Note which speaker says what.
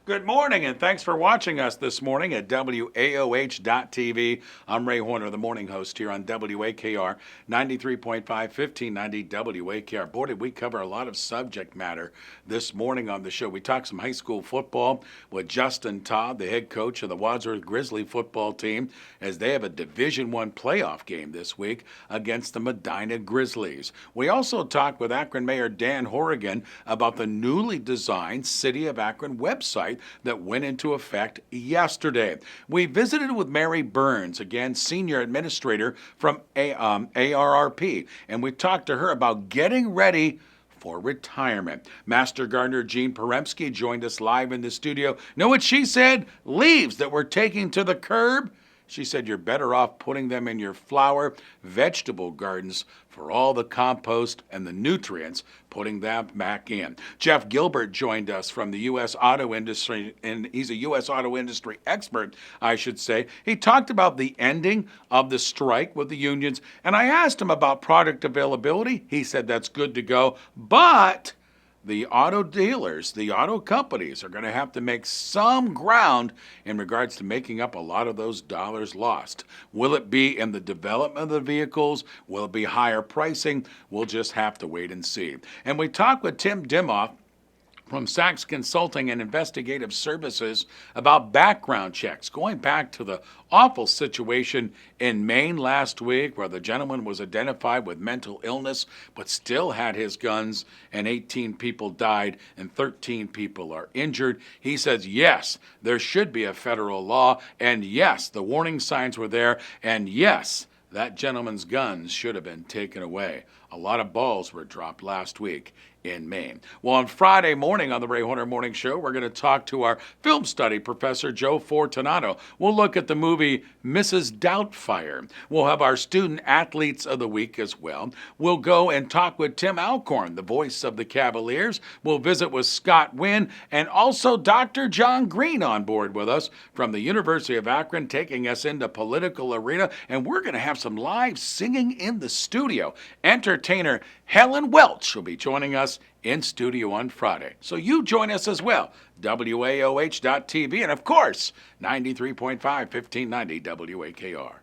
Speaker 1: Good morning, and thanks for watching us this morning at WAOH.TV. I'm Ray Horner, the morning host here on WAKR 93.5, 1590 WAKR. Boy, did we cover a lot of subject matter this morning on the show. We talked some high school football with Justin Todd, the head coach of the Wadsworth Grizzly football team, as they have a Division I playoff game this week against the Medina Grizzlies. We also talked with Akron Mayor Dan Horrigan about the newly designed City of Akron website that went into effect yesterday. We visited with Mary Burns, again, senior administrator from ARRP, and we talked to her about getting ready for retirement. Master Gardener Jean Poremski joined us live in the studio. Know what she said? Leaves that we're taking to the curb. She said you're better off putting them in your flower, vegetable gardens for all the compost and the nutrients, putting that back in. Jeff Gilbert joined us from the U.S. auto industry, and he's a U.S. auto industry expert, I should say. He talked about the ending of the strike with the unions, and I asked him about product availability. He said that's good to go, but the auto dealers, the auto companies are going to have to make some ground in regards to making up a lot of those dollars lost. Will it be in the development of the vehicles? Will it be higher pricing? We'll just have to wait and see. And we talked with Tim Dimoff from Sachs Consulting and Investigative Services about background checks, going back to the awful situation in Maine last week where the gentleman was identified with mental illness but still had his guns, and 18 people died and 13 people are injured. He says, yes, there should be a federal law, and yes, the warning signs were there, and yes, that gentleman's guns should have been taken away. A lot of balls were dropped last week in Maine. Well, on Friday morning on the Ray Horner Morning Show, we're going to talk to our film study professor, Joe Fortunato. We'll look at the movie Mrs. Doubtfire. We'll have our student athletes of the week as well. We'll go and talk with Tim Alcorn, the voice of the Cavaliers. We'll visit with Scott Wynn and also Dr. John Green on board with us from the University of Akron, taking us into political arena. And we're going to have some live singing in the studio. Entertainer Helen Welch will be joining us in studio on Friday. So you join us as well. WAOH.TV and, of course, 93.5, 1590 WAKR.